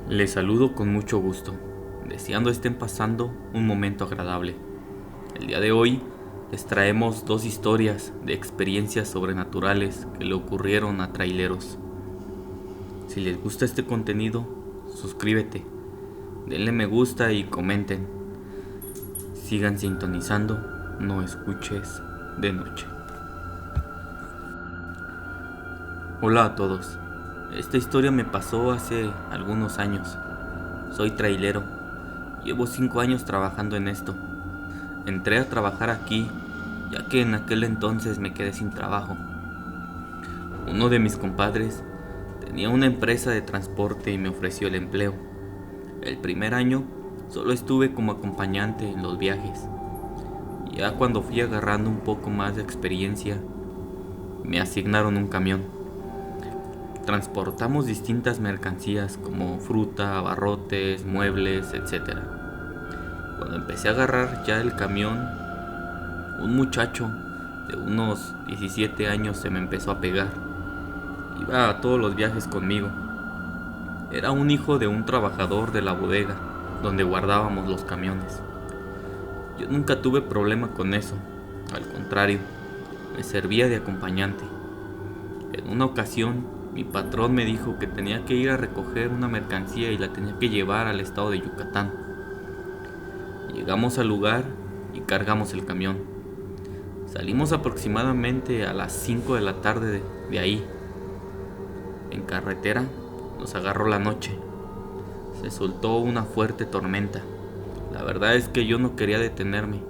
Les saludo con mucho gusto, deseando estén pasando un momento agradable. El día de hoy les traemos dos historias de experiencias sobrenaturales que le ocurrieron a traileros. Si les gusta este contenido, suscríbete, denle me gusta y comenten. Sigan sintonizando, no escuches de noche. Hola a todos. Esta historia me pasó hace algunos años. Soy trailero. Llevo 5 años trabajando en esto. Entré a trabajar aquí, ya que en aquel entonces me quedé sin trabajo. Uno de mis compadres tenía una empresa de transporte y me ofreció el empleo. El primer año solo estuve como acompañante en los viajes. Ya cuando fui agarrando un poco más de experiencia, me asignaron un camión. Transportamos distintas mercancías como fruta, abarrotes, muebles, etc. Cuando empecé a agarrar ya el camión, un muchacho de unos 17 años se me empezó a pegar. Iba a todos los viajes conmigo. Era un hijo de un trabajador de la bodega donde guardábamos los camiones. Yo nunca tuve problema con eso, al contrario, me servía de acompañante. En una ocasión, mi patrón me dijo que tenía que ir a recoger una mercancía y la tenía que llevar al estado de Yucatán. Llegamos al lugar y cargamos el camión. Salimos aproximadamente a las 5 de la tarde de ahí. En carretera nos agarró la noche. Se soltó una fuerte tormenta. La verdad es que yo no quería detenerme.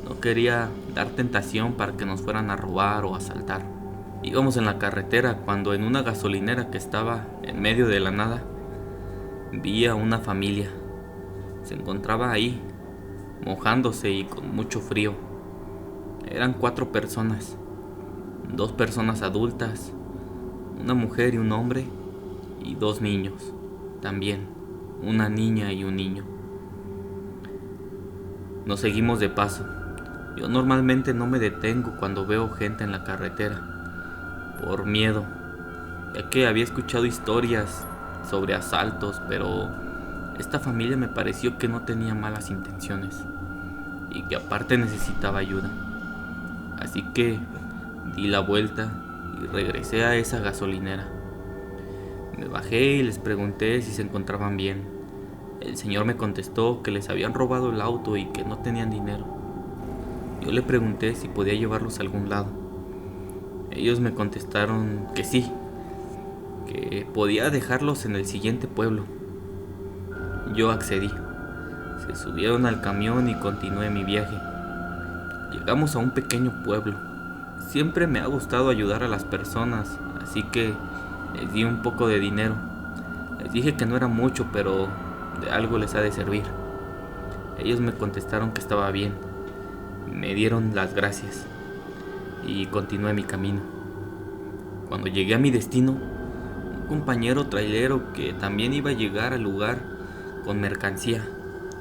No quería dar tentación para que nos fueran a robar o asaltar. Íbamos en la carretera cuando en una gasolinera que estaba en medio de la nada, vi a una familia. Se encontraba ahí, mojándose y con mucho frío. Eran 4 personas, 2 personas adultas, una mujer y un hombre, y 2 niños, también, una niña y un niño. Nos seguimos de paso. Yo normalmente no me detengo cuando veo gente en la carretera, por miedo, ya que había escuchado historias sobre asaltos, pero esta familia me pareció que no tenía malas intenciones y que aparte necesitaba ayuda. Así que di la vuelta y regresé a esa gasolinera. Me bajé y les pregunté si se encontraban bien. El señor me contestó que les habían robado el auto y que no tenían dinero. Yo le pregunté si podía llevarlos a algún lado. Ellos me contestaron que sí, que podía dejarlos en el siguiente pueblo. Yo accedí. Se subieron al camión y continué mi viaje. Llegamos a un pequeño pueblo. Siempre me ha gustado ayudar a las personas, así que les di un poco de dinero. Les dije que no era mucho, pero de algo les ha de servir. Ellos me contestaron que estaba bien. Me dieron las gracias y continué mi camino. Cuando llegué a mi destino, un compañero trailero que también iba a llegar al lugar con mercancía,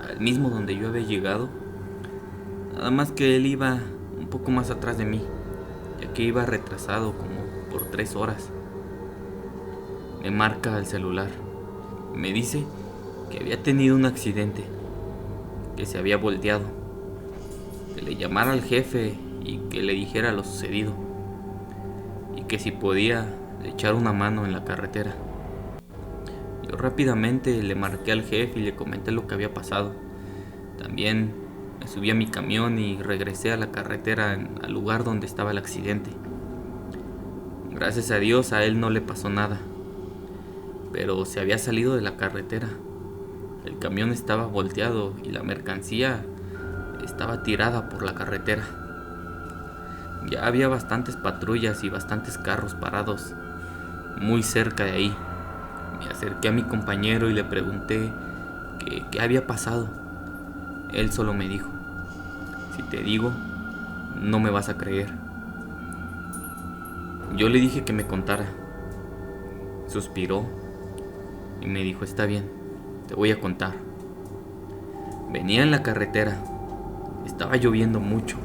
al mismo donde yo había llegado, nada más que él iba un poco más atrás de mí, ya que iba retrasado como por 3 horas. Me marca el celular, me dice que había tenido un accidente, que se había volteado, que le llamara al jefe y que le dijera lo sucedido, y que si podía le echar una mano en la carretera. Yo rápidamente le marqué al jefe y le comenté lo que había pasado. También me subí a mi camión y regresé a la carretera al lugar donde estaba el accidente. Gracias a Dios a él no le pasó nada, pero se había salido de la carretera. El camión estaba volteado y la mercancía estaba tirada por la carretera. Ya había bastantes patrullas y bastantes carros parados muy cerca de ahí. Me acerqué a mi compañero y le pregunté qué había pasado. Él solo me dijo: si te digo, no me vas a creer. Yo le dije que me contara. Suspiró y me dijo: está bien, te voy a contar. Venía en la carretera, estaba lloviendo mucho,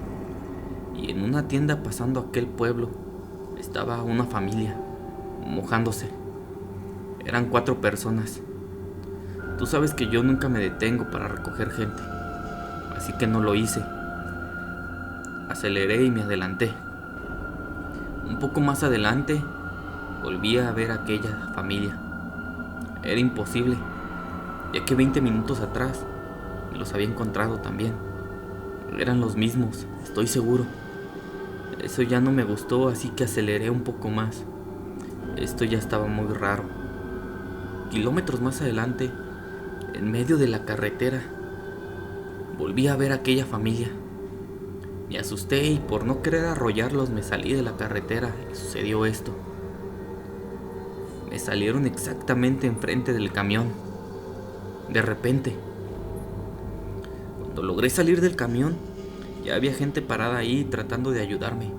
y en una tienda pasando aquel pueblo estaba una familia mojándose. Eran 4 personas. Tú sabes que yo nunca me detengo para recoger gente, así que no lo hice. Aceleré y me adelanté. Un poco más adelante, volví a ver a aquella familia. Era imposible, ya que 20 minutos atrás me los había encontrado también. Eran los mismos, estoy seguro. Eso ya no me gustó, así que aceleré un poco más. Esto ya estaba muy raro. Kilómetros más adelante, en medio de la carretera, volví a ver a aquella familia. Me asusté y por no querer arrollarlos me salí de la carretera y sucedió esto. Me salieron exactamente enfrente del camión. De repente, cuando logré salir del camión, ya había gente parada ahí tratando de ayudarme,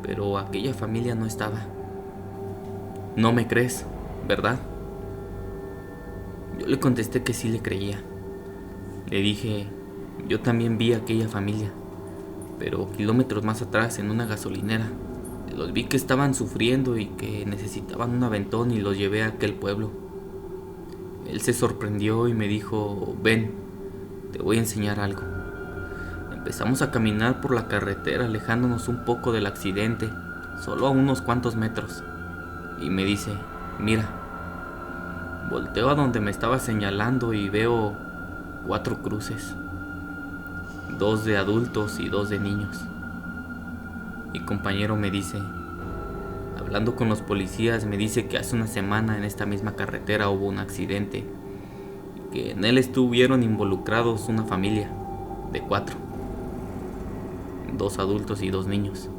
pero aquella familia no estaba. No me crees, ¿verdad? Yo le contesté que sí le creía. Le dije, yo también vi a aquella familia, pero kilómetros más atrás en una gasolinera. Los vi que estaban sufriendo y que necesitaban un aventón y los llevé a aquel pueblo. Él se sorprendió y me dijo, ven, te voy a enseñar algo. Empezamos a caminar por la carretera alejándonos un poco del accidente, solo a unos cuantos metros. Y me dice, mira. Volteo a donde me estaba señalando y veo 4 cruces. 2 de adultos y 2 de niños. Mi compañero me dice, hablando con los policías, me dice que hace una semana en esta misma carretera hubo un accidente y que en él estuvieron involucrados una familia de 4. 2 adultos y 2 niños.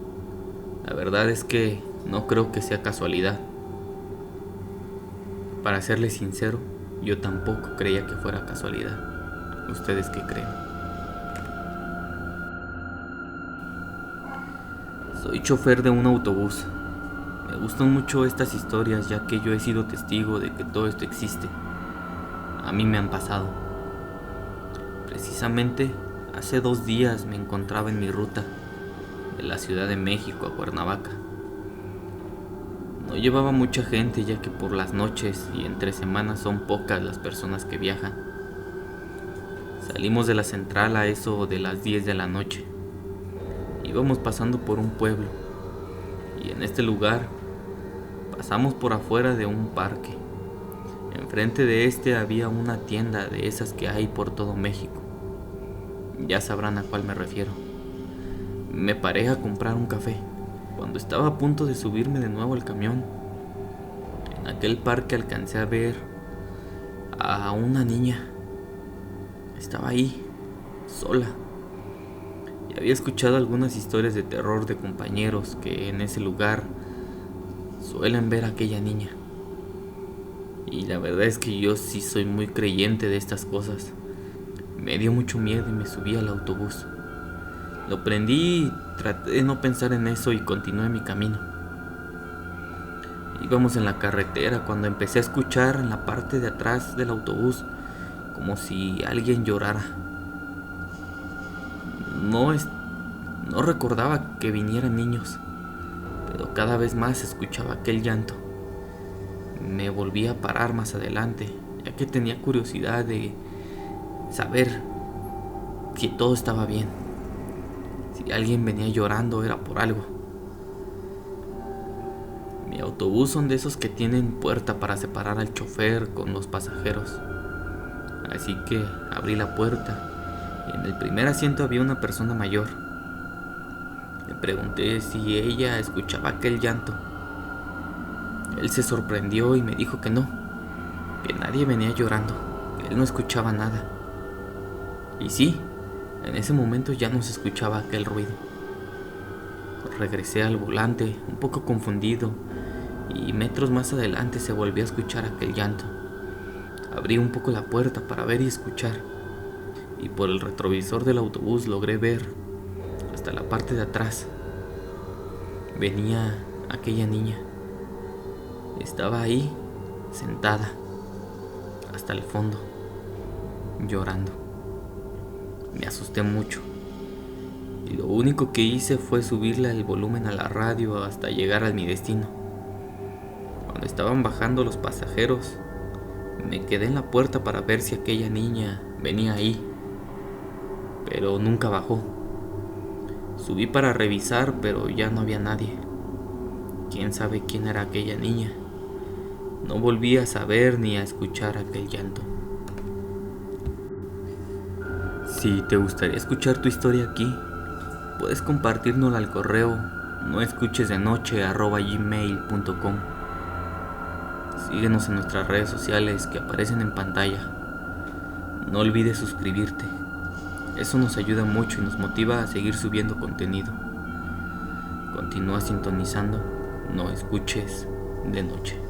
La verdad es que no creo que sea casualidad. Para serles sincero, yo tampoco creía que fuera casualidad. ¿Ustedes qué creen? Soy chofer de un autobús. Me gustan mucho estas historias ya que yo he sido testigo de que todo esto existe. A mí me han pasado. Precisamente hace 2 días me encontraba en mi ruta de la Ciudad de México a Cuernavaca. No llevaba mucha gente ya que por las noches y entre semanas son pocas las personas que viajan. Salimos de la central a eso de las 10 de la noche. Íbamos pasando por un pueblo y en este lugar pasamos por afuera de un parque. Enfrente de este había una tienda de esas que hay por todo México. Ya sabrán a cuál me refiero. Me paré a comprar un café. Cuando estaba a punto de subirme de nuevo al camión, en aquel parque alcancé a ver a una niña. Estaba ahí, sola. Y había escuchado algunas historias de terror de compañeros que en ese lugar suelen ver a aquella niña. Y la verdad es que yo sí soy muy creyente de estas cosas. Me dio mucho miedo y me subí al autobús. Lo prendí y traté de no pensar en eso y continué mi camino. Íbamos en la carretera cuando empecé a escuchar en la parte de atrás del autobús como si alguien llorara. No recordaba que vinieran niños, pero cada vez más escuchaba aquel llanto. Me volví a parar más adelante, ya que tenía curiosidad de saber si todo estaba bien. Si alguien venía llorando era por algo. Mi autobús son de esos que tienen puerta para separar al chofer con los pasajeros. Así que abrí la puerta y en el primer asiento había una persona mayor. Le pregunté si ella escuchaba aquel llanto. Él se sorprendió y me dijo que no, que nadie venía llorando, que él no escuchaba nada. Y sí, en ese momento ya no se escuchaba aquel ruido. Regresé al volante, un poco confundido, y metros más adelante se volvió a escuchar aquel llanto. Abrí un poco la puerta para ver y escuchar, y por el retrovisor del autobús logré ver hasta la parte de atrás. Venía aquella niña. Estaba ahí, sentada, hasta el fondo, llorando. Me asusté mucho y lo único que hice fue subirle el volumen a la radio hasta llegar a mi destino. Cuando estaban bajando los pasajeros, Me quedé en la puerta para ver si aquella niña venía ahí, pero nunca bajó. Subí para revisar, pero ya no había nadie. ¿Quién sabe quién era aquella niña? No volví a saber ni a escuchar aquel llanto. Si te gustaría escuchar tu historia aquí, puedes compartirnosla al correo noescuchesdenoche@gmail.com. Síguenos en nuestras redes sociales que aparecen en pantalla. No olvides suscribirte. Eso nos ayuda mucho y nos motiva a seguir subiendo contenido. Continúa sintonizando No Escuches de Noche.